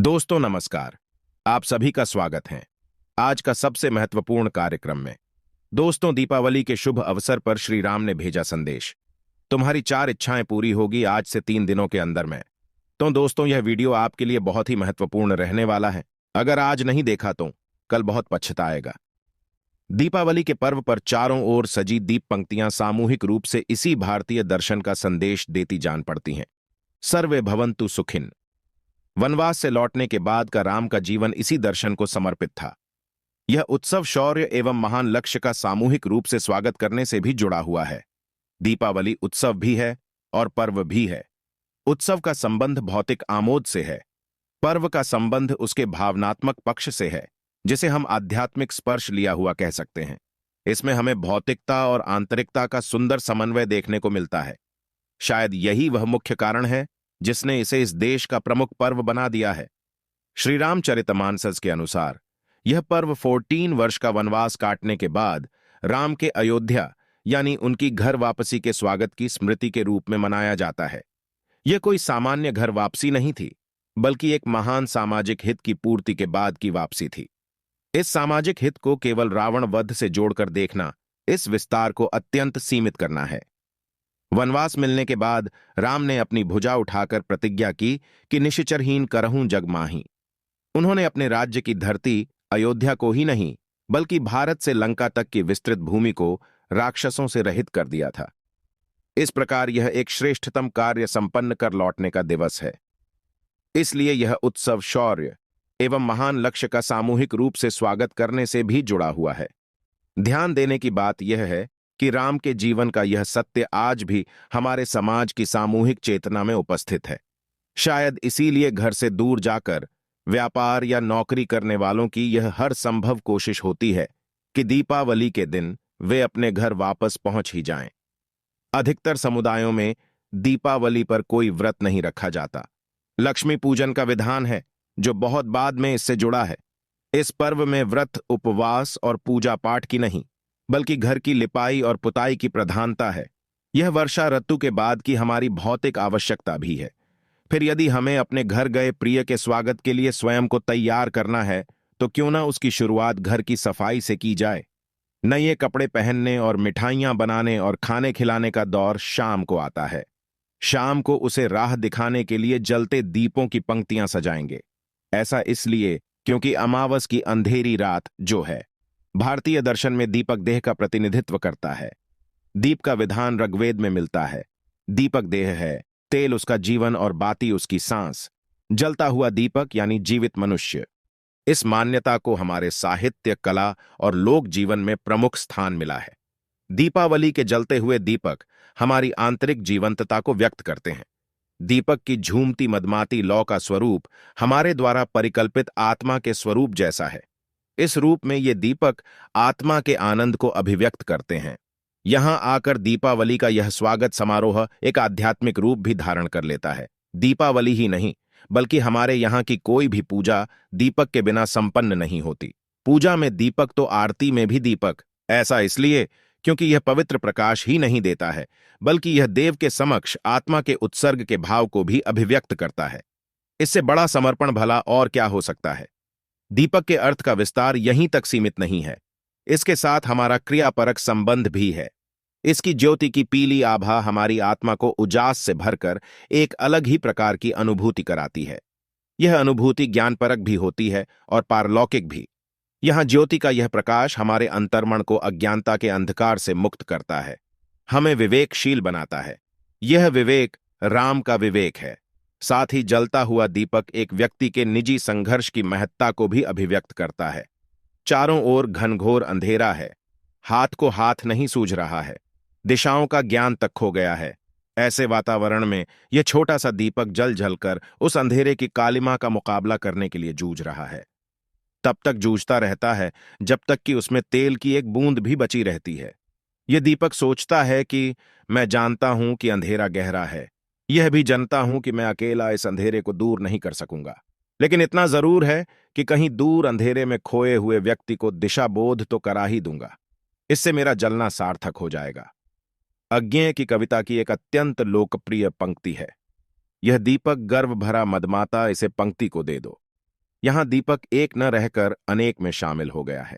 दोस्तों नमस्कार। आप सभी का स्वागत है आज का सबसे महत्वपूर्ण कार्यक्रम में। दोस्तों, दीपावली के शुभ अवसर पर श्री राम ने भेजा संदेश। तुम्हारी 4 इच्छाएं पूरी होगी आज से 3 दिनों के अंदर में। तो दोस्तों, यह वीडियो आपके लिए बहुत ही महत्वपूर्ण रहने वाला है। अगर आज नहीं देखा तो कल बहुत पछताएगा। दीपावली के पर्व पर चारों ओर सजी दीप पंक्तियां सामूहिक रूप से इसी भारतीय दर्शन का संदेश देती जान पड़ती हैं। सर्वे भवन्तु सुखिन। वनवास से लौटने के बाद का राम का जीवन इसी दर्शन को समर्पित था। यह उत्सव शौर्य एवं महान लक्ष्य का सामूहिक रूप से स्वागत करने से भी जुड़ा हुआ है। दीपावली उत्सव भी है और पर्व भी है। उत्सव का संबंध भौतिक आमोद से है, पर्व का संबंध उसके भावनात्मक पक्ष से है, जिसे हम आध्यात्मिक स्पर्श लिया हुआ कह सकते हैं। इसमें हमें भौतिकता और आंतरिकता का सुंदर समन्वय देखने को मिलता है। शायद यही वह मुख्य कारण है जिसने इसे इस देश का प्रमुख पर्व बना दिया है। श्री रामचरितमानस के अनुसार यह पर्व 14 वर्ष का वनवास काटने के बाद राम के अयोध्या यानी उनकी घर वापसी के स्वागत की स्मृति के रूप में मनाया जाता है। यह कोई सामान्य घर वापसी नहीं थी, बल्कि एक महान सामाजिक हित की पूर्ति के बाद की वापसी थी। इस सामाजिक हित को केवल रावण वध से जोड़कर देखना इस विस्तार को अत्यंत सीमित करना है। वनवास मिलने के बाद राम ने अपनी भुजा उठाकर प्रतिज्ञा की कि निश्चरहीन करहूं जग माही। उन्होंने अपने राज्य की धरती अयोध्या को ही नहीं, बल्कि भारत से लंका तक की विस्तृत भूमि को राक्षसों से रहित कर दिया था। इस प्रकार यह एक श्रेष्ठतम कार्य संपन्न कर लौटने का दिवस है। इसलिए यह उत्सव शौर्य एवं महान लक्ष्य का सामूहिक रूप से स्वागत करने से भी जुड़ा हुआ है। ध्यान देने की बात यह है कि राम के जीवन का यह सत्य आज भी हमारे समाज की सामूहिक चेतना में उपस्थित है। शायद इसीलिए घर से दूर जाकर व्यापार या नौकरी करने वालों की यह हर संभव कोशिश होती है कि दीपावली के दिन वे अपने घर वापस पहुंच ही जाएं। अधिकतर समुदायों में दीपावली पर कोई व्रत नहीं रखा जाता। लक्ष्मी पूजन का विधान है जो बहुत बाद में इससे जुड़ा है। इस पर्व में व्रत, उपवास और पूजा पाठ की नहीं, बल्कि घर की लिपाई और पुताई की प्रधानता है। यह वर्षा ऋतु के बाद की हमारी भौतिक आवश्यकता भी है। फिर यदि हमें अपने घर गए प्रिय के स्वागत के लिए स्वयं को तैयार करना है, तो क्यों ना उसकी शुरुआत घर की सफाई से की जाए। नए कपड़े पहनने और मिठाइयां बनाने और खाने खिलाने का दौर शाम को आता है। शाम को उसे राह दिखाने के लिए जलते दीपों की पंक्तियां सजाएंगे। ऐसा इसलिए क्योंकि अमावस की अंधेरी रात जो है, भारतीय दर्शन में दीपक देह का प्रतिनिधित्व करता है। दीप का विधान ऋग्वेद में मिलता है। दीपक देह है, तेल उसका जीवन और बाती उसकी सांस। जलता हुआ दीपक यानी जीवित मनुष्य। इस मान्यता को हमारे साहित्य, कला और लोक जीवन में प्रमुख स्थान मिला है। दीपावली के जलते हुए दीपक हमारी आंतरिक जीवंतता को व्यक्त करते हैं। दीपक की झूमती मदमाती लौ का स्वरूप हमारे द्वारा परिकल्पित आत्मा के स्वरूप जैसा है। इस रूप में ये दीपक आत्मा के आनंद को अभिव्यक्त करते हैं। यहां आकर दीपावली का यह स्वागत समारोह एक आध्यात्मिक रूप भी धारण कर लेता है। दीपावली ही नहीं, बल्कि हमारे यहाँ की कोई भी पूजा दीपक के बिना संपन्न नहीं होती। पूजा में दीपक तो आरती में भी दीपक। ऐसा इसलिए क्योंकि यह पवित्र प्रकाश ही नहीं देता है, बल्कि यह देव के समक्ष आत्मा के उत्सर्ग के भाव को भी अभिव्यक्त करता है। इससे बड़ा समर्पण भला और क्या हो सकता है। दीपक के अर्थ का विस्तार यहीं तक सीमित नहीं है, इसके साथ हमारा क्रियापरक संबंध भी है। इसकी ज्योति की पीली आभा हमारी आत्मा को उजास से भरकर एक अलग ही प्रकार की अनुभूति कराती है। यह अनुभूति ज्ञानपरक भी होती है और पारलौकिक भी। यहां ज्योति का यह प्रकाश हमारे अंतर्मन को अज्ञानता के अंधकार से मुक्त करता है, हमें विवेकशील बनाता है। यह विवेक राम का विवेक है। साथ ही जलता हुआ दीपक एक व्यक्ति के निजी संघर्ष की महत्ता को भी अभिव्यक्त करता है। चारों ओर घनघोर अंधेरा है, हाथ को हाथ नहीं सूझ रहा है, दिशाओं का ज्ञान तक खो गया है। ऐसे वातावरण में यह छोटा सा दीपक जल जलकर उस अंधेरे की कालिमा का मुकाबला करने के लिए जूझ रहा है। तब तक जूझता रहता है जब तक कि उसमें तेल की एक बूंद भी बची रहती है। यह दीपक सोचता है कि मैं जानता हूं कि अंधेरा गहरा है, यह भी जानता हूं कि मैं अकेला इस अंधेरे को दूर नहीं कर सकूंगा, लेकिन इतना जरूर है कि कहीं दूर अंधेरे में खोए हुए व्यक्ति को दिशा बोध तो करा ही दूंगा। इससे मेरा जलना सार्थक हो जाएगा। अज्ञेय की कविता की एक अत्यंत लोकप्रिय पंक्ति है, यह दीपक गर्व भरा मदमाता, इसे पंक्ति को दे दो। यहाँ दीपक एक न रहकर अनेक में शामिल हो गया है।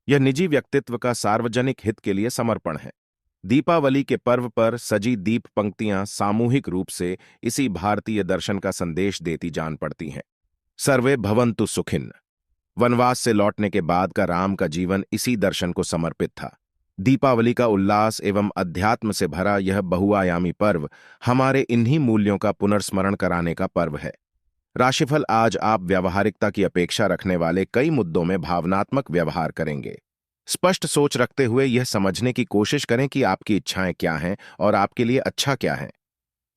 यह निजी व्यक्तित्व का सार्वजनिक हित के लिए समर्पण है। दीपावली के पर्व पर सजी दीप पंक्तियां सामूहिक रूप से इसी भारतीय दर्शन का संदेश देती जान पड़ती हैं। सर्वे भवन्तु सुखिन। वनवास से लौटने के बाद का राम का जीवन इसी दर्शन को समर्पित था। दीपावली का उल्लास एवं अध्यात्म से भरा यह बहुआयामी पर्व हमारे इन्हीं मूल्यों का पुनर्स्मरण कराने का पर्व है। राशिफल। आज आप व्यावहारिकता की अपेक्षा रखने वाले कई मुद्दों में भावनात्मक व्यवहार करेंगे। स्पष्ट सोच रखते हुए यह समझने की कोशिश करें कि आपकी इच्छाएं क्या हैं और आपके लिए अच्छा क्या है।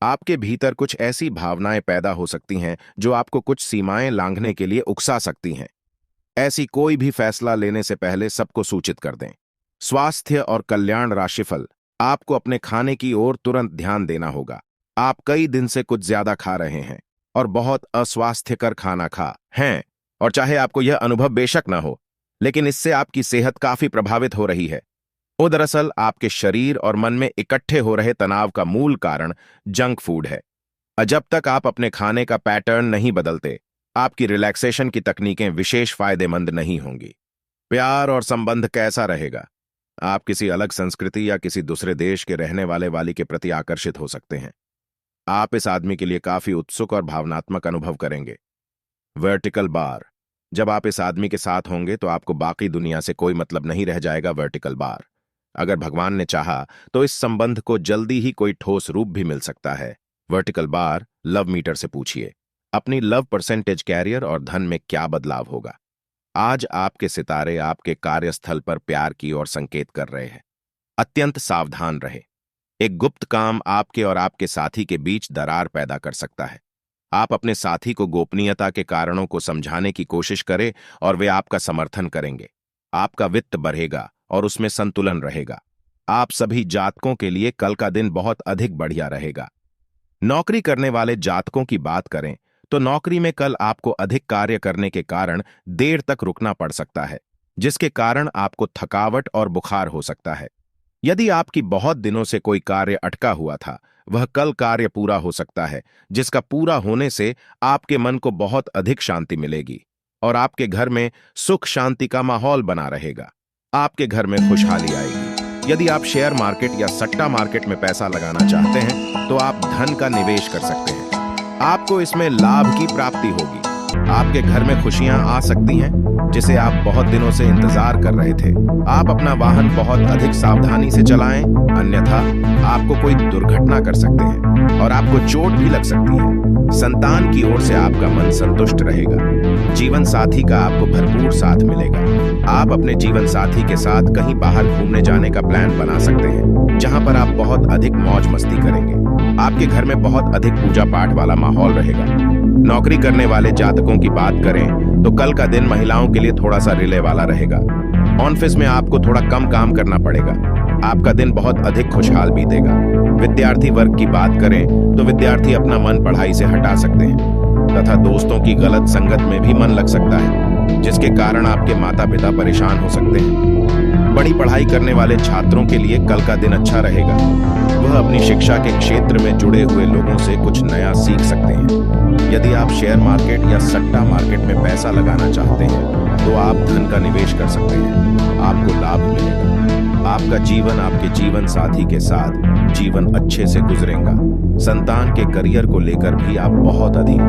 आपके भीतर कुछ ऐसी भावनाएं पैदा हो सकती हैं जो आपको कुछ सीमाएं लांघने के लिए उकसा सकती हैं। ऐसी कोई भी फैसला लेने से पहले सबको सूचित कर दें। स्वास्थ्य और कल्याण। राशिफल। आपको अपने खाने की ओर तुरंत ध्यान देना होगा। आप कई दिन से कुछ ज्यादा खा रहे हैं और बहुत अस्वास्थ्यकर खाना खा हैं, और चाहे आपको यह अनुभव बेशक न हो, लेकिन इससे आपकी सेहत काफी प्रभावित हो रही है। दरअसल आपके शरीर और मन में इकट्ठे हो रहे तनाव का मूल कारण जंक फूड है। जब तक आप अपने खाने का पैटर्न नहीं बदलते, आपकी रिलैक्सेशन की तकनीकें विशेष फायदेमंद नहीं होंगी। प्यार और संबंध कैसा रहेगा? आप किसी अलग संस्कृति या किसी दूसरे देश के रहने वाले के प्रति आकर्षित हो सकते हैं। आप इस आदमी के लिए काफी उत्सुक और भावनात्मक अनुभव करेंगे। Vertical bar. जब आप इस आदमी के साथ होंगे तो आपको बाकी दुनिया से कोई मतलब नहीं रह जाएगा। Vertical bar. अगर भगवान ने चाहा तो इस संबंध को जल्दी ही कोई ठोस रूप भी मिल सकता है। Vertical bar. लव मीटर से पूछिए अपनी लव परसेंटेज, कैरियर और धन में क्या बदलाव होगा। आज आपके सितारे आपके कार्यस्थल पर प्यार की ओर संकेत कर रहे हैं। अत्यंत सावधान रहे। एक गुप्त काम आपके और आपके साथी के बीच दरार पैदा कर सकता है। आप अपने साथी को गोपनीयता के कारणों को समझाने की कोशिश करें और वे आपका समर्थन करेंगे। आपका वित्त बढ़ेगा और उसमें संतुलन रहेगा। आप सभी जातकों के लिए कल का दिन बहुत अधिक बढ़िया रहेगा। नौकरी करने वाले जातकों की बात करें तो नौकरी में कल आपको अधिक कार्य करने के कारण देर तक रुकना पड़ सकता है, जिसके कारण आपको थकावट और बुखार हो सकता है। यदि आपकी बहुत दिनों से कोई कार्य अटका हुआ था, वह कल कार्य पूरा हो सकता है, जिसका पूरा होने से आपके मन को बहुत अधिक शांति मिलेगी और आपके घर में सुख शांति का माहौल बना रहेगा। आपके घर में खुशहाली आएगी। यदि आप शेयर मार्केट या सट्टा मार्केट में पैसा लगाना चाहते हैं तो आप धन का निवेश कर सकते हैं। आपको इसमें लाभ की प्राप्ति होगी। आपके घर में खुशियां आ सकती हैं, जिसे आप बहुत दिनों से इंतजार कर रहे थे। आप अपना वाहन बहुत अधिक सावधानी से चलाएं, अन्यथा आपको कोई दुर्घटना कर सकते हैं और आपको चोट भी लग सकती है। संतान की ओर से आपका मन संतुष्ट रहेगा। जीवन साथी का आपको भरपूर साथ मिलेगा। आप अपने जीवन साथी के साथ कहीं बाहर घूमने जाने का प्लान बना सकते हैं, जहां पर आप बहुत अधिक मौज मस्ती करेंगे। आपके घर में बहुत अधिक पूजा पाठ वाला माहौल रहेगा। नौकरी करने वाले जातकों की बात करें तो कल का दिन महिलाओं के लिए थोड़ा सा रिले वाला रहेगा। ऑफिस में आपको थोड़ा कम काम करना पड़ेगा। आपका दिन बहुत अधिक खुशहाल बीतेगा। विद्यार्थी वर्ग की बात करें तो विद्यार्थी अपना मन पढ़ाई से हटा सकते हैं तथा दोस्तों की गलत संगत में भी मन लग सकता है, जिसके कारण आपके माता पिता परेशान हो सकते हैं। बड़ी पढ़ाई करने वाले छात्रों के लिए कल का दिन अच्छा रहेगा। वह अपनी शिक्षा के क्षेत्र में जुड़े हुए लोगों से कुछ नया सीख सकते हैं। यदि आप शेयर मार्केट या सट्टा मार्केट में पैसा लगाना चाहते हैं तो आप धन का निवेश कर सकते हैं। आपको लाभ मिलेगा। आपका जीवन आपके जीवन साथी के साथ जीवन अच्छे से गुजरेगा। संतान के करियर को लेकर भी आप बहुत अधिक